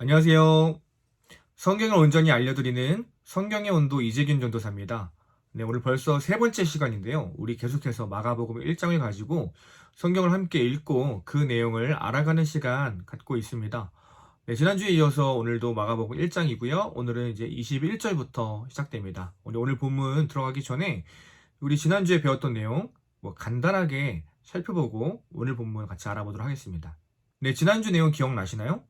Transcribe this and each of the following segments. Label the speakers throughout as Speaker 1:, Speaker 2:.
Speaker 1: 안녕하세요. 성경을 온전히 알려드리는 성경의 온도 이재균 전도사입니다. 네, 오늘 벌써 세 번째 시간인데요. 우리 계속해서 마가복음 1장을 가지고 성경을 함께 읽고 그 내용을 알아가는 시간 갖고 있습니다. 네, 지난주에 이어서 오늘도 마가복음 1장이고요. 오늘은 이제 21절부터 시작됩니다. 오늘 본문 들어가기 전에 우리 지난주에 배웠던 내용 간단하게 살펴보고 오늘 본문 같이 알아보도록 하겠습니다. 네, 지난주 내용 기억나시나요?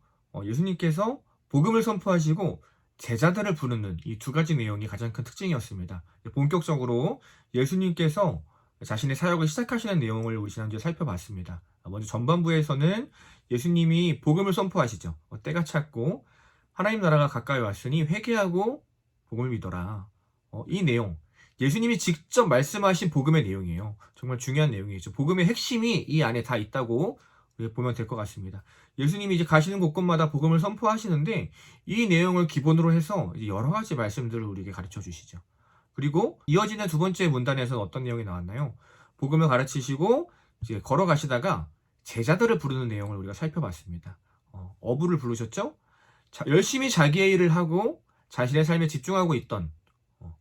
Speaker 1: 예수님께서 복음을 선포하시고 제자들을 부르는 이 두 가지 내용이 가장 큰 특징이었습니다. 본격적으로 예수님께서 자신의 사역을 시작하시는 내용을 우리 지난주에 살펴봤습니다. 먼저 전반부에서는 예수님이 복음을 선포하시죠. 때가 찼고 하나님 나라가 가까이 왔으니 회개하고 복음을 믿어라. 이 내용, 예수님이 직접 말씀하신 복음의 내용이에요. 정말 중요한 내용이죠. 복음의 핵심이 이 안에 다 있다고 보면 될 것 같습니다. 예수님이 이제 가시는 곳곳마다 복음을 선포하시는데 이 내용을 기본으로 해서 이제 여러 가지 말씀들을 우리에게 가르쳐 주시죠. 그리고 이어지는 두 번째 문단에서는 어떤 내용이 나왔나요? 복음을 가르치시고 이제 걸어가시다가 제자들을 부르는 내용을 우리가 살펴봤습니다. 어부를 부르셨죠? 열심히 자기의 일을 하고 자신의 삶에 집중하고 있던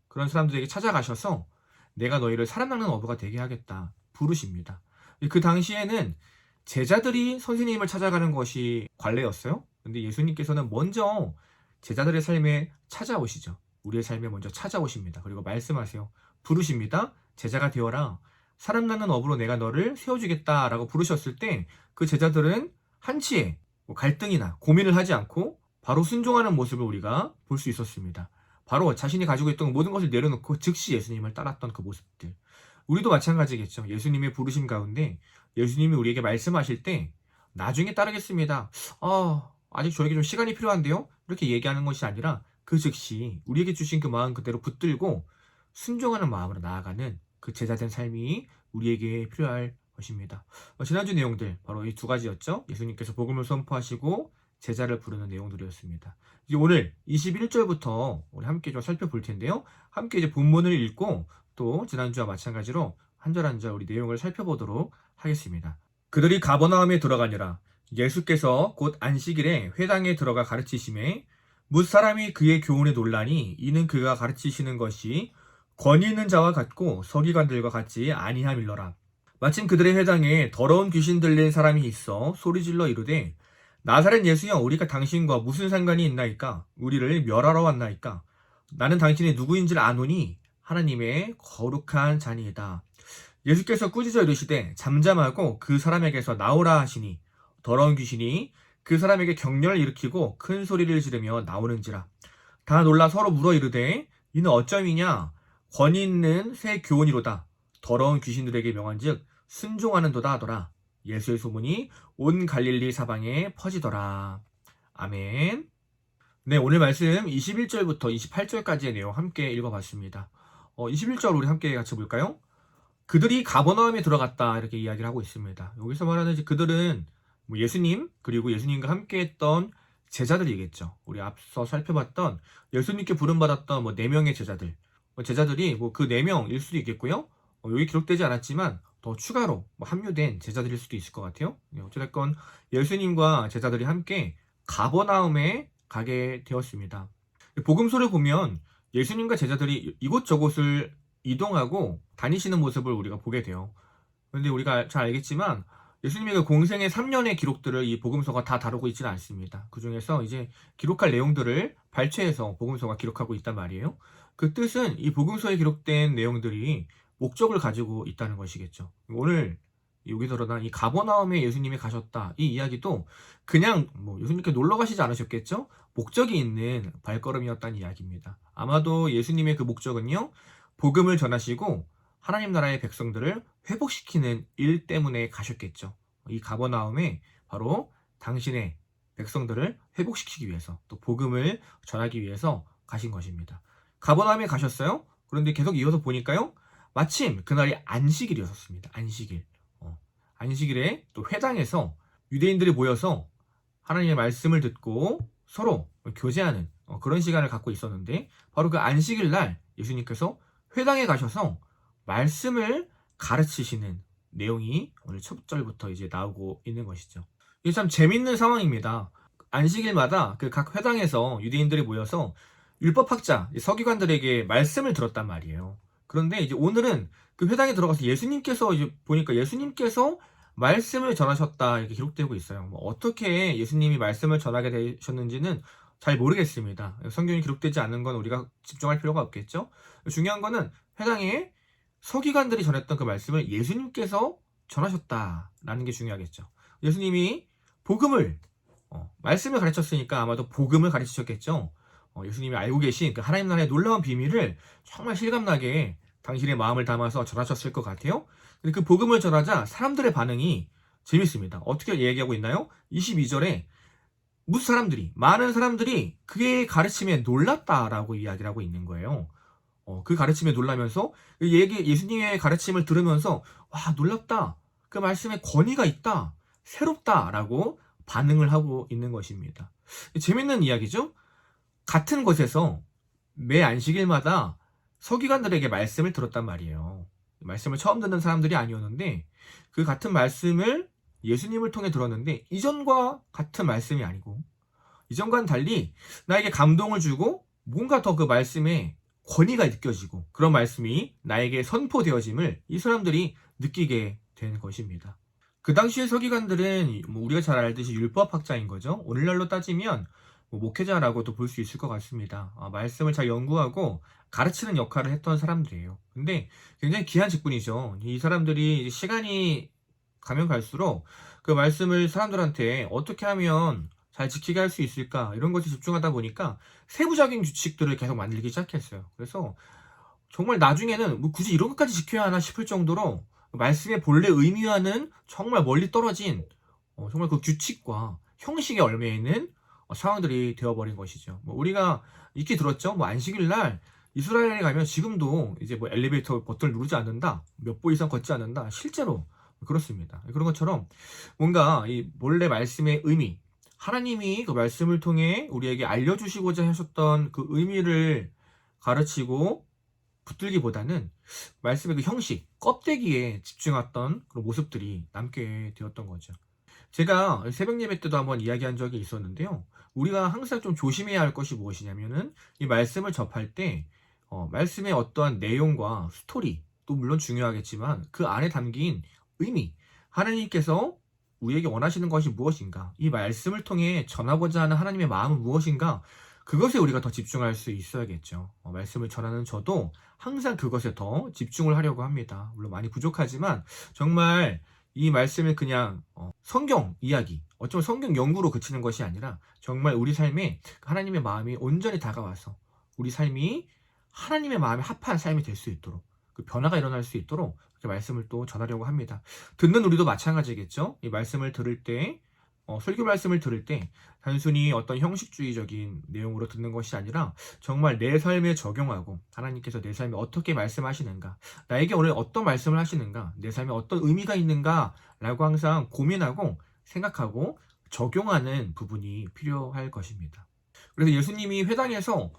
Speaker 1: 그런 사람들에게 찾아가셔서 내가 너희를 사람 낚는 어부가 되게 하겠다 부르십니다. 그 당시에는 제자들이 선생님을 찾아가는 것이 관례였어요. 근데 예수님께서는 먼저 제자들의 삶에 찾아오시죠. 우리의 삶에 먼저 찾아오십니다. 그리고 말씀하세요. 부르십니다. 제자가 되어라. 사람 낳는 업으로 내가 너를 세워주겠다라고 부르셨을 때 그 제자들은 한치의 갈등이나 고민을 하지 않고 바로 순종하는 모습을 우리가 볼 수 있었습니다. 바로 자신이 가지고 있던 모든 것을 내려놓고 즉시 예수님을 따랐던 그 모습들. 우리도 마찬가지겠죠. 예수님의 부르심 가운데 예수님이 우리에게 말씀하실 때 나중에 따르겠습니다. 아직 저에게 좀 시간이 필요한데요? 이렇게 얘기하는 것이 아니라 그 즉시 우리에게 주신 그 마음 그대로 붙들고 순종하는 마음으로 나아가는 그 제자된 삶이 우리에게 필요할 것입니다. 지난주 내용들 바로 이 두 가지였죠. 예수님께서 복음을 선포하시고 제자를 부르는 내용들이었습니다. 이제 오늘 21절부터 우리 함께 좀 살펴볼 텐데요. 함께 이제 본문을 읽고 또 지난주와 마찬가지로 한 절 한 절 우리 내용을 살펴보도록 하겠습니다. 그들이 가버나움에 들어가니라. 예수께서 곧 안식일에 회당에 들어가 가르치심에 뭇 사람이 그의 교훈에 놀라니 이는 그가 가르치시는 것이 권위 있는 자와 같고 서기관들과 같지 아니함일러라. 마침 그들의 회당에 더러운 귀신 들린 사람이 있어 소리질러 이르되 나사렛 예수여 우리가 당신과 무슨 상관이 있나이까? 우리를 멸하러 왔나이까? 나는 당신이 누구인지를 아노니 하나님의 거룩한 자니이다. 예수께서 꾸짖어 이르시되 잠잠하고 그 사람에게서 나오라 하시니 더러운 귀신이 그 사람에게 격렬을 일으키고 큰 소리를 지르며 나오는지라. 다 놀라 서로 물어 이르되 이는 어쩌이냐? 권위 있는 새 교훈이로다. 더러운 귀신들에게 명한즉 순종하는도다 하더라. 예수의 소문이 온 갈릴리 사방에 퍼지더라. 아멘. 네, 오늘 말씀 21절부터 28절까지의 내용 함께 읽어봤습니다. 21절 우리 함께 같이 볼까요? 그들이 가버나움에 들어갔다 이렇게 이야기를 하고 있습니다. 여기서 말하는 그들은 예수님 그리고 예수님과 함께했던 제자들이겠죠. 우리 앞서 살펴봤던 예수님께 부름받았던 4명의 제자들. 제자들이 그 4명일 수도 있겠고요. 여기 기록되지 않았지만 더 추가로 합류된 제자들일 수도 있을 것 같아요. 어쨌든 예수님과 제자들이 함께 가버나움에 가게 되었습니다. 복음서를 보면 예수님과 제자들이 이곳저곳을 이동하고 다니시는 모습을 우리가 보게 돼요. 그런데 우리가 잘 알겠지만 예수님의 그 공생의 3년의 기록들을 이 복음서가 다 다루고 있지는 않습니다. 그 중에서 이제 기록할 내용들을 발췌해서 복음서가 기록하고 있단 말이에요. 그 뜻은 이 복음서에 기록된 내용들이 목적을 가지고 있다는 것이겠죠. 오늘 여기서 드러난 이 가버나움에 예수님이 가셨다 이 이야기도 그냥 예수님께 놀러 가시지 않으셨겠죠? 목적이 있는 발걸음이었다는 이야기입니다. 아마도 예수님의 그 목적은요, 복음을 전하시고 하나님 나라의 백성들을 회복시키는 일 때문에 가셨겠죠. 이 가버나움에 바로 당신의 백성들을 회복시키기 위해서 또 복음을 전하기 위해서 가신 것입니다. 가버나움에 가셨어요? 그런데 계속 이어서 보니까요, 마침 그날이 안식일이었습니다. 안식일. 안식일에 또 회당에서 유대인들이 모여서 하나님의 말씀을 듣고 서로 교제하는 그런 시간을 갖고 있었는데 바로 그 안식일 날 예수님께서 회당에 가셔서 말씀을 가르치시는 내용이 오늘 첫 절부터 이제 나오고 있는 것이죠. 이게 참 재밌는 상황입니다. 안식일마다 그 각 회당에서 유대인들이 모여서 율법학자, 서기관들에게 말씀을 들었단 말이에요. 그런데 이제 오늘은 그 회당에 들어가서 예수님께서 이제 보니까 예수님께서 말씀을 전하셨다 이렇게 기록되고 있어요. 뭐 어떻게 예수님이 말씀을 전하게 되셨는지는 잘 모르겠습니다. 성경이 기록되지 않는 건 우리가 집중할 필요가 없겠죠. 중요한 거는 회당에 서기관들이 전했던 그 말씀을 예수님께서 전하셨다라는 게 중요하겠죠. 예수님이 복음을 말씀을 가르쳤으니까 아마도 복음을 가르치셨겠죠. 예수님이 알고 계신 그 하나님 나라의 놀라운 비밀을 정말 실감나게 당신의 마음을 담아서 전하셨을 것 같아요. 근데 그 복음을 전하자 사람들의 반응이 재밌습니다. 어떻게 얘기하고 있나요? 22절에 많은 사람들이 그의 가르침에 놀랐다라고 이야기를 하고 있는 거예요. 그 가르침에 놀라면서 예수님의 가르침을 들으면서 와 놀랍다. 그 말씀에 권위가 있다. 새롭다라고 반응을 하고 있는 것입니다. 재밌는 이야기죠? 같은 곳에서 매 안식일마다 서기관들에게 말씀을 들었단 말이에요. 말씀을 처음 듣는 사람들이 아니었는데 그 같은 말씀을 예수님을 통해 들었는데 이전과 같은 말씀이 아니고 이전과는 달리 나에게 감동을 주고 뭔가 더 그 말씀에 권위가 느껴지고 그런 말씀이 나에게 선포되어짐을 이 사람들이 느끼게 된 것입니다. 그 당시의 서기관들은 뭐 우리가 잘 알듯이 율법학자인 거죠. 오늘날로 따지면 뭐 목회자라고도 볼 수 있을 것 같습니다. 말씀을 잘 연구하고 가르치는 역할을 했던 사람들이에요. 근데 굉장히 귀한 직분이죠. 이 사람들이 시간이 가면 갈수록 그 말씀을 사람들한테 어떻게 하면 잘 지키게 할 수 있을까 이런 것에 집중하다 보니까 세부적인 규칙들을 계속 만들기 시작했어요. 그래서 정말 나중에는 뭐 굳이 이런 것까지 지켜야 하나 싶을 정도로 말씀의 본래 의미와는 정말 멀리 떨어진 정말 그 규칙과 형식에 얽매여 있는 상황들이 되어버린 것이죠. 뭐 우리가 익히 들었죠. 뭐 안식일 날 이스라엘에 가면 지금도 이제 뭐 엘리베이터 버튼을 누르지 않는다, 몇 보 이상 걷지 않는다. 실제로 그렇습니다. 그런 것처럼 뭔가 이 본래 말씀의 의미, 하나님이 그 말씀을 통해 우리에게 알려주시고자 하셨던 그 의미를 가르치고 붙들기보다는 말씀의 그 형식, 껍데기에 집중했던 그런 모습들이 남게 되었던 거죠. 제가 새벽 예배 때도 한번 이야기한 적이 있었는데요. 우리가 항상 좀 조심해야 할 것이 무엇이냐면은 이 말씀을 접할 때 말씀의 어떠한 내용과 스토리 또 물론 중요하겠지만 그 안에 담긴 의미, 하나님께서 우리에게 원하시는 것이 무엇인가, 이 말씀을 통해 전하고자 하는 하나님의 마음은 무엇인가, 그것에 우리가 더 집중할 수 있어야겠죠. 말씀을 전하는 저도 항상 그것에 더 집중을 하려고 합니다. 물론 많이 부족하지만 정말 이 말씀을 그냥 성경 이야기, 어쩌면 성경 연구로 그치는 것이 아니라 정말 우리 삶에 하나님의 마음이 온전히 다가와서 우리 삶이 하나님의 마음에 합한 삶이 될 수 있도록 그 변화가 일어날 수 있도록 그렇게 말씀을 또 전하려고 합니다. 듣는 우리도 마찬가지겠죠. 이 말씀을 들을 때 설교 말씀을 들을 때 단순히 어떤 형식주의적인 내용으로 듣는 것이 아니라 정말 내 삶에 적용하고 하나님께서 내 삶에 어떻게 말씀하시는가, 나에게 오늘 어떤 말씀을 하시는가, 내 삶에 어떤 의미가 있는가 라고 항상 고민하고 생각하고 적용하는 부분이 필요할 것입니다. 그래서 예수님이 회당에서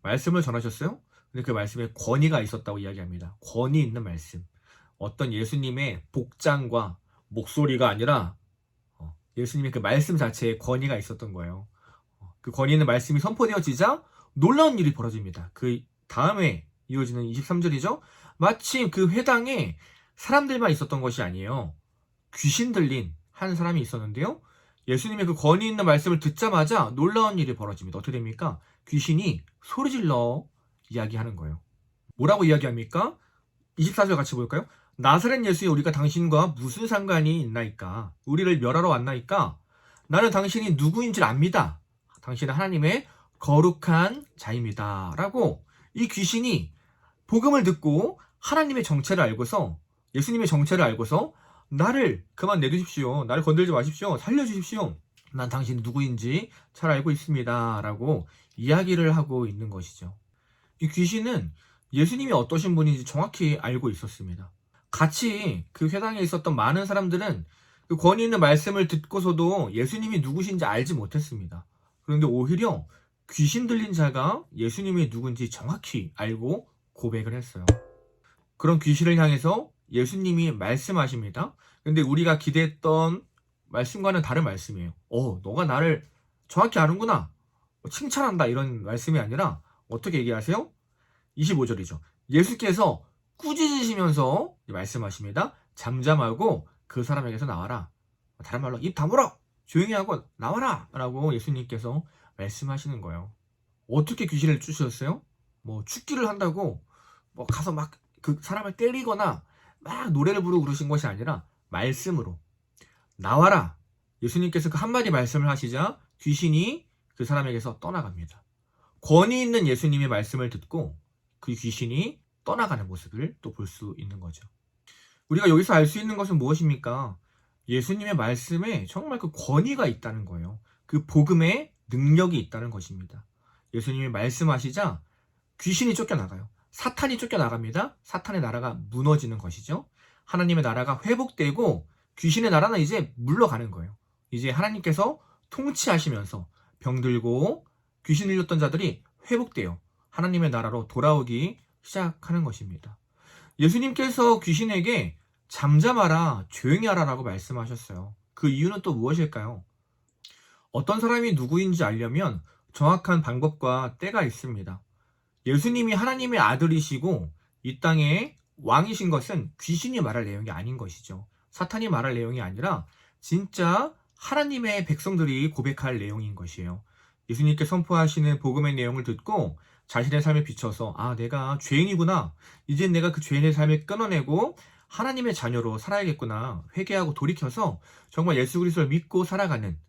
Speaker 1: 말씀을 전하셨어요. 근데 그 말씀에 권위가 있었다고 이야기합니다. 권위 있는 말씀. 어떤 예수님의 복장과 목소리가 아니라 예수님의 그 말씀 자체에 권위가 있었던 거예요. 그 권위 있는 말씀이 선포되어지자 놀라운 일이 벌어집니다. 그 다음에 이어지는 23절이죠. 마침 그 회당에 사람들만 있었던 것이 아니에요. 귀신 들린 한 사람이 있었는데요. 예수님의 그 권위 있는 말씀을 듣자마자 놀라운 일이 벌어집니다. 어떻게 됩니까? 귀신이 소리질러 이야기하는 거예요. 뭐라고 이야기합니까? 24절 같이 볼까요? 나사렛 예수여, 우리가 당신과 무슨 상관이 있나이까? 우리를 멸하러 왔나이까? 나는 당신이 누구인지를 압니다. 당신은 하나님의 거룩한 자입니다. 라고 이 귀신이 복음을 듣고 하나님의 정체를 알고서, 예수님의 정체를 알고서 나를 그만 내두십시오. 나를 건들지 마십시오. 살려주십시오. 난 당신이 누구인지 잘 알고 있습니다. 라고 이야기를 하고 있는 것이죠. 이 귀신은 예수님이 어떠신 분인지 정확히 알고 있었습니다. 같이 그 회당에 있었던 많은 사람들은 그 권위 있는 말씀을 듣고서도 예수님이 누구신지 알지 못했습니다. 그런데 오히려 귀신 들린 자가 예수님이 누군지 정확히 알고 고백을 했어요. 그런 귀신을 향해서 예수님이 말씀하십니다. 근데 우리가 기대했던 말씀과는 다른 말씀이에요. 너가 나를 정확히 아는구나. 칭찬한다. 이런 말씀이 아니라 어떻게 얘기하세요? 25절이죠. 예수께서 꾸짖으시면서 말씀하십니다. 잠잠하고 그 사람에게서 나와라. 다른 말로 입 다물어! 조용히 하고 나와라! 라고 예수님께서 말씀하시는 거예요. 어떻게 귀신을 쫓으셨어요? 뭐 죽기를 한다고 뭐 가서 막 그 사람을 때리거나 막 노래를 부르고 그러신 것이 아니라 말씀으로 나와라. 예수님께서 그 한마디 말씀을 하시자 귀신이 그 사람에게서 떠나갑니다. 권위 있는 예수님의 말씀을 듣고 그 귀신이 떠나가는 모습을 또 볼 수 있는 거죠. 우리가 여기서 알 수 있는 것은 무엇입니까? 예수님의 말씀에 정말 그 권위가 있다는 거예요. 그 복음의 능력이 있다는 것입니다. 예수님이 말씀하시자 귀신이 쫓겨나가요. 사탄이 쫓겨나갑니다. 사탄의 나라가 무너지는 것이죠. 하나님의 나라가 회복되고 귀신의 나라는 이제 물러가는 거예요. 이제 하나님께서 통치하시면서 병들고 귀신을 쫓던 자들이 회복되어 하나님의 나라로 돌아오기 시작하는 것입니다. 예수님께서 귀신에게 잠잠하라, 조용히 하라라고 말씀하셨어요. 그 이유는 또 무엇일까요? 어떤 사람이 누구인지 알려면 정확한 방법과 때가 있습니다. 예수님이 하나님의 아들이시고 이 땅의 왕이신 것은 귀신이 말할 내용이 아닌 것이죠. 사탄이 말할 내용이 아니라 진짜 하나님의 백성들이 고백할 내용인 것이에요. 예수님께 선포하시는 복음의 내용을 듣고 자신의 삶에 비춰서 아, 내가 죄인이구나. 이제 내가 그 죄인의 삶을 끊어내고 하나님의 자녀로 살아야겠구나. 회개하고 돌이켜서 정말 예수 그리스도를 믿고 살아가는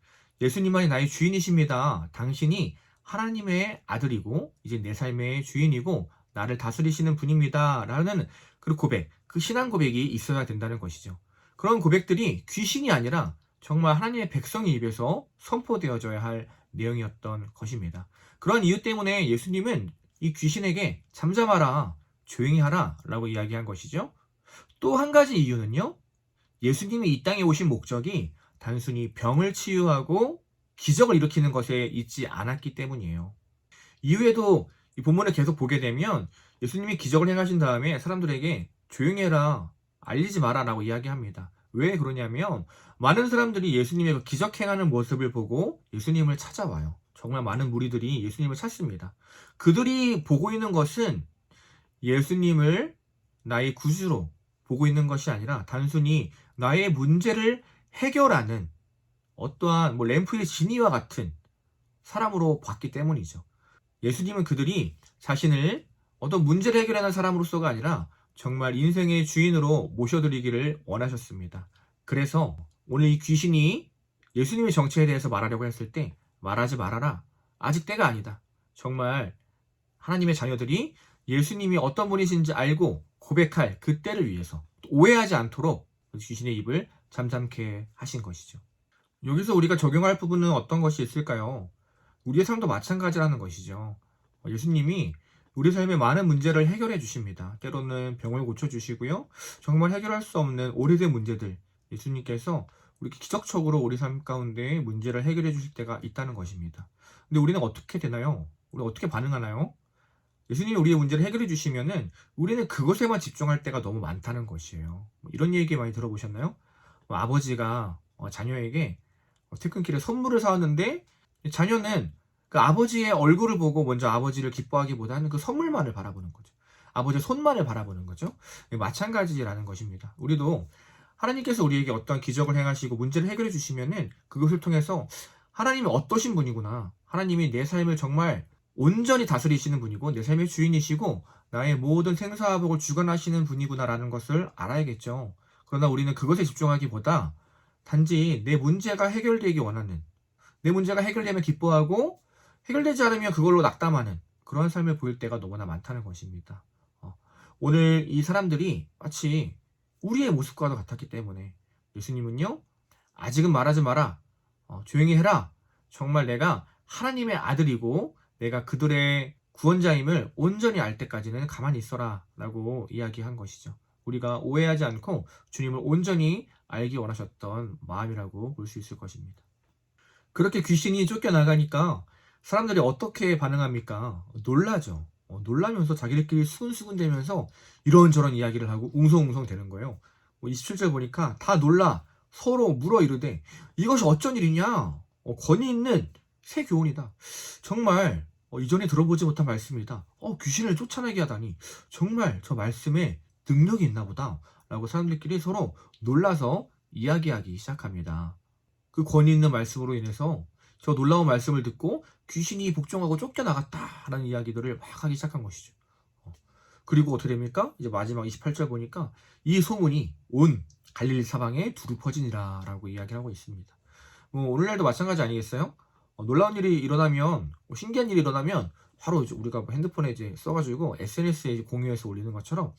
Speaker 1: 예수님만이 나의 주인이십니다. 당신이 하나님의 아들이고 이제 내 삶의 주인이고 나를 다스리시는 분입니다. 라는 그 고백, 그 신앙 고백이 있어야 된다는 것이죠. 그런 고백들이 귀신이 아니라 정말 하나님의 백성의 입에서 선포되어져야 할 내용이었던 것입니다. 그런 이유 때문에 예수님은 이 귀신에게 잠잠하라, 조용히 하라 라고 이야기한 것이죠. 또 한 가지 이유는요. 예수님이 이 땅에 오신 목적이 단순히 병을 치유하고 기적을 일으키는 것에 있지 않았기 때문이에요. 이후에도 이 본문을 계속 보게 되면 예수님이 기적을 행하신 다음에 사람들에게 조용히 해라, 알리지 마라 라고 이야기합니다. 왜 그러냐면 많은 사람들이 예수님의 그 기적 행하는 모습을 보고 예수님을 찾아와요. 정말 많은 무리들이 예수님을 찾습니다. 그들이 보고 있는 것은 예수님을 나의 구주로 보고 있는 것이 아니라 단순히 나의 문제를 해결하는 어떠한 램프의 지니와 같은 사람으로 봤기 때문이죠. 예수님은 그들이 자신을 어떤 문제를 해결하는 사람으로서가 아니라 정말 인생의 주인으로 모셔드리기를 원하셨습니다. 그래서 오늘 이 귀신이 예수님의 정체에 대해서 말하려고 했을 때 말하지 말아라. 아직 때가 아니다. 정말 하나님의 자녀들이 예수님이 어떤 분이신지 알고 고백할 그 때를 위해서 오해하지 않도록 귀신의 입을 잠잠케 하신 것이죠. 여기서 우리가 적용할 부분은 어떤 것이 있을까요? 우리의 삶도 마찬가지라는 것이죠. 예수님이 우리 삶의 많은 문제를 해결해 주십니다. 때로는 병을 고쳐주시고요. 정말 해결할 수 없는 오래된 문제들 예수님께서 우리 기적적으로 우리 삶 가운데 문제를 해결해 주실 때가 있다는 것입니다. 근데 우리는 어떻게 되나요? 우리 어떻게 반응하나요? 예수님이 우리의 문제를 해결해 주시면은 우리는 그것에만 집중할 때가 너무 많다는 것이에요. 이런 얘기 많이 들어보셨나요? 아버지가 자녀에게 퇴근길에 선물을 사왔는데 자녀는 그 아버지의 얼굴을 보고 먼저 아버지를 기뻐하기보다는 그 선물만을 바라보는 거죠. 아버지의 손만을 바라보는 거죠. 마찬가지라는 것입니다. 우리도 하나님께서 우리에게 어떤 기적을 행하시고 문제를 해결해 주시면은 그것을 통해서 하나님이 어떠신 분이구나. 하나님이 내 삶을 정말 온전히 다스리시는 분이고 내 삶의 주인이시고 나의 모든 생사복을 주관하시는 분이구나라는 것을 알아야겠죠. 그러나 우리는 그것에 집중하기보다 단지 내 문제가 해결되기 원하는, 내 문제가 해결되면 기뻐하고 해결되지 않으면 그걸로 낙담하는 그런 삶을 보일 때가 너무나 많다는 것입니다. 오늘 이 사람들이 마치 우리의 모습과도 같았기 때문에 예수님은요, 아직은 말하지 마라. 조용히 해라. 정말 내가 하나님의 아들이고 내가 그들의 구원자임을 온전히 알 때까지는 가만히 있어라 라고 이야기한 것이죠. 우리가 오해하지 않고 주님을 온전히 알기 원하셨던 마음이라고 볼 수 있을 것입니다. 그렇게 귀신이 쫓겨나가니까 사람들이 어떻게 반응합니까? 놀라죠. 놀라면서 자기들끼리 수근수근 대면서 이런저런 이야기를 하고 웅성웅성 되는 거예요. 27절 보니까 다 놀라 서로 물어 이르되 이것이 어쩐 일이냐? 권위 있는 새 교훈이다. 정말 이전에 들어보지 못한 말씀이다. 귀신을 쫓아내게 하다니 정말 저 말씀에 능력이 있나 보다 라고 사람들끼리 서로 놀라서 이야기하기 시작합니다. 그 권위 있는 말씀으로 인해서 저 놀라운 말씀을 듣고 귀신이 복종하고 쫓겨나갔다라는 이야기들을 막 하기 시작한 것이죠. 그리고 어떻게 됩니까? 이제 마지막 28절 보니까 이 소문이 온 갈릴리 사방에 두루 퍼지니라 라고 이야기를 하고 있습니다. 오늘날도 마찬가지 아니겠어요? 놀라운 일이 일어나면, 신기한 일이 일어나면 바로 이제 우리가 핸드폰에 이제 써가지고 SNS에 공유해서 올리는 것처럼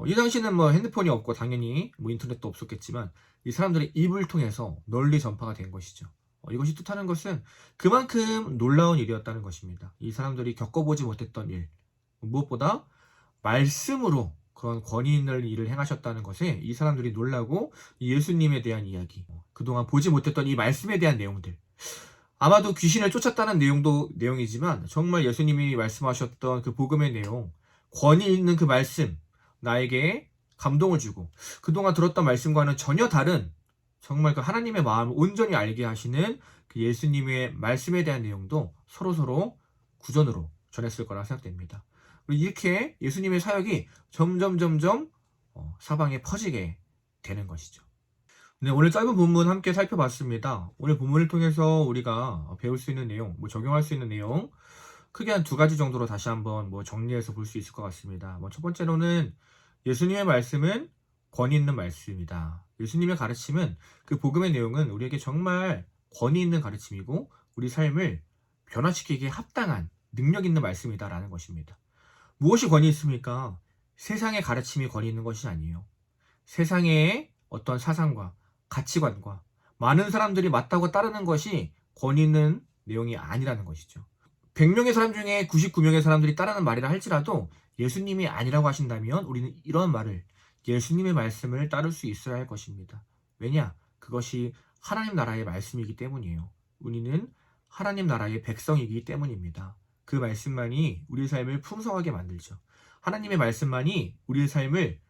Speaker 1: 이 당시는 핸드폰이 없고 당연히 인터넷도 없었겠지만 이 사람들의 입을 통해서 널리 전파가 된 것이죠. 이것이 뜻하는 것은 그만큼 놀라운 일이었다는 것입니다. 이 사람들이 겪어보지 못했던 일, 무엇보다 말씀으로 그런 권위 있는 일을 행하셨다는 것에 이 사람들이 놀라고 예수님에 대한 이야기, 그동안 보지 못했던 이 말씀에 대한 내용들, 아마도 귀신을 쫓았다는 내용도 내용이지만 정말 예수님이 말씀하셨던 그 복음의 내용, 권위 있는 그 말씀, 나에게 감동을 주고 그동안 들었던 말씀과는 전혀 다른 정말 그 하나님의 마음을 온전히 알게 하시는 그 예수님의 말씀에 대한 내용도 서로서로 구전으로 전했을 거라 생각됩니다. 이렇게 예수님의 사역이 점점 사방에 퍼지게 되는 것이죠. 네, 오늘 짧은 본문 함께 살펴봤습니다. 오늘 본문을 통해서 우리가 배울 수 있는 내용, 적용할 수 있는 내용 크게 한 두 가지 정도로 다시 한번 정리해서 볼 수 있을 것 같습니다. 첫 번째로는 예수님의 말씀은 권위 있는 말씀이다. 예수님의 가르침은 그 복음의 내용은 우리에게 정말 권위 있는 가르침이고 우리 삶을 변화시키기에 합당한 능력 있는 말씀이다라는 것입니다. 무엇이 권위 있습니까? 세상의 가르침이 권위 있는 것이 아니에요. 세상의 어떤 사상과 가치관과 많은 사람들이 맞다고 따르는 것이 권위 있는 내용이 아니라는 것이죠. 100명의 사람 중에 99명의 사람들이 따르는 말이라 할지라도 예수님이 아니라고 하신다면 우리는 이런 말을, 예수님의 말씀을 따를 수 있어야 할 것입니다. 왜냐? 그것이 하나님 나라의 말씀이기 때문이에요. 우리는 하나님 나라의 백성이기 때문입니다. 그 말씀만이 우리의 삶을 풍성하게 만들죠. 하나님의 말씀만이 우리의 삶을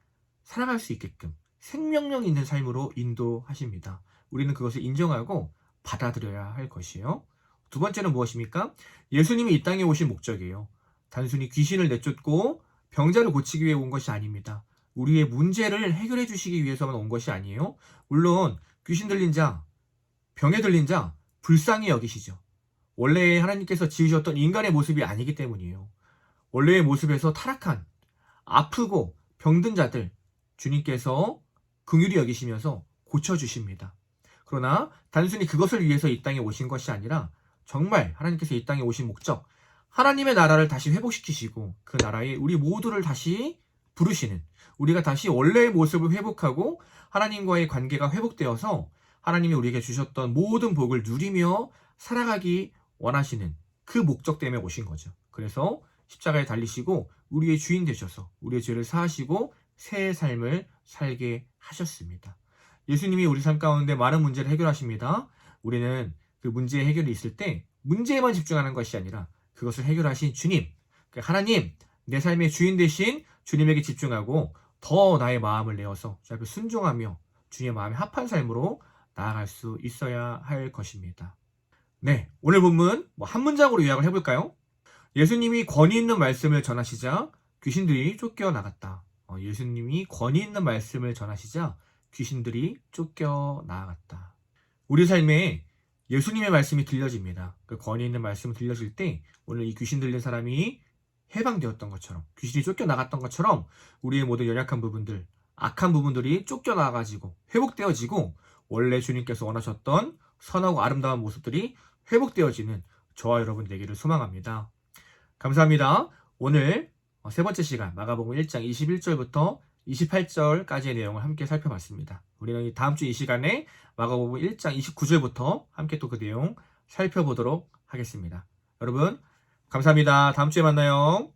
Speaker 1: 살아갈 수 있게끔 생명력 있는 삶으로 인도하십니다. 우리는 그것을 인정하고 받아들여야 할 것이에요. 두 번째는 무엇입니까? 예수님이 이 땅에 오신 목적이에요. 단순히 귀신을 내쫓고 병자를 고치기 위해 온 것이 아닙니다. 우리의 문제를 해결해 주시기 위해서만 온 것이 아니에요. 물론 귀신 들린 자, 병에 들린 자 불쌍히 여기시죠. 원래 하나님께서 지으셨던 인간의 모습이 아니기 때문이에요. 원래의 모습에서 타락한, 아프고 병든 자들 주님께서 긍휼히 여기시면서 고쳐주십니다. 그러나 단순히 그것을 위해서 이 땅에 오신 것이 아니라 정말 하나님께서 이 땅에 오신 목적, 하나님의 나라를 다시 회복시키시고 그 나라에 우리 모두를 다시 부르시는, 우리가 다시 원래의 모습을 회복하고 하나님과의 관계가 회복되어서 하나님이 우리에게 주셨던 모든 복을 누리며 살아가기 원하시는 그 목적 때문에 오신 거죠. 그래서 십자가에 달리시고 우리의 주인 되셔서 우리의 죄를 사하시고 새 삶을 살게 하셨습니다. 예수님이 우리 삶 가운데 많은 문제를 해결하십니다. 우리는 그 문제의 해결이 있을 때 문제에만 집중하는 것이 아니라 그것을 해결하신 주님, 하나님, 내 삶의 주인 되신 주님에게 집중하고 더 나의 마음을 내어서 주 앞에 순종하며 주님의 마음에 합한 삶으로 나아갈 수 있어야 할 것입니다. 네, 오늘 본문 한 문장으로 요약을 해볼까요? 예수님이 권위 있는 말씀을 전하시자 귀신들이 쫓겨나갔다. 예수님이 권위 있는 말씀을 전하시자 귀신들이 쫓겨나갔다. 우리 삶에 예수님의 말씀이 들려집니다. 그 권위 있는 말씀이 들려질 때 오늘 이 귀신 들린 사람이 해방되었던 것처럼, 귀신이 쫓겨나갔던 것처럼 우리의 모든 연약한 부분들, 악한 부분들이 쫓겨나가지고 회복되어지고 원래 주님께서 원하셨던 선하고 아름다운 모습들이 회복되어지는 저와 여러분 되기를 소망합니다. 감사합니다. 오늘 세 번째 시간 마가복음 1장 21절부터 28절까지의 내용을 함께 살펴봤습니다. 우리는 다음 주 이 시간에 마가복음 1장 29절부터 함께 또 그 내용 살펴보도록 하겠습니다. 여러분 감사합니다. 다음 주에 만나요.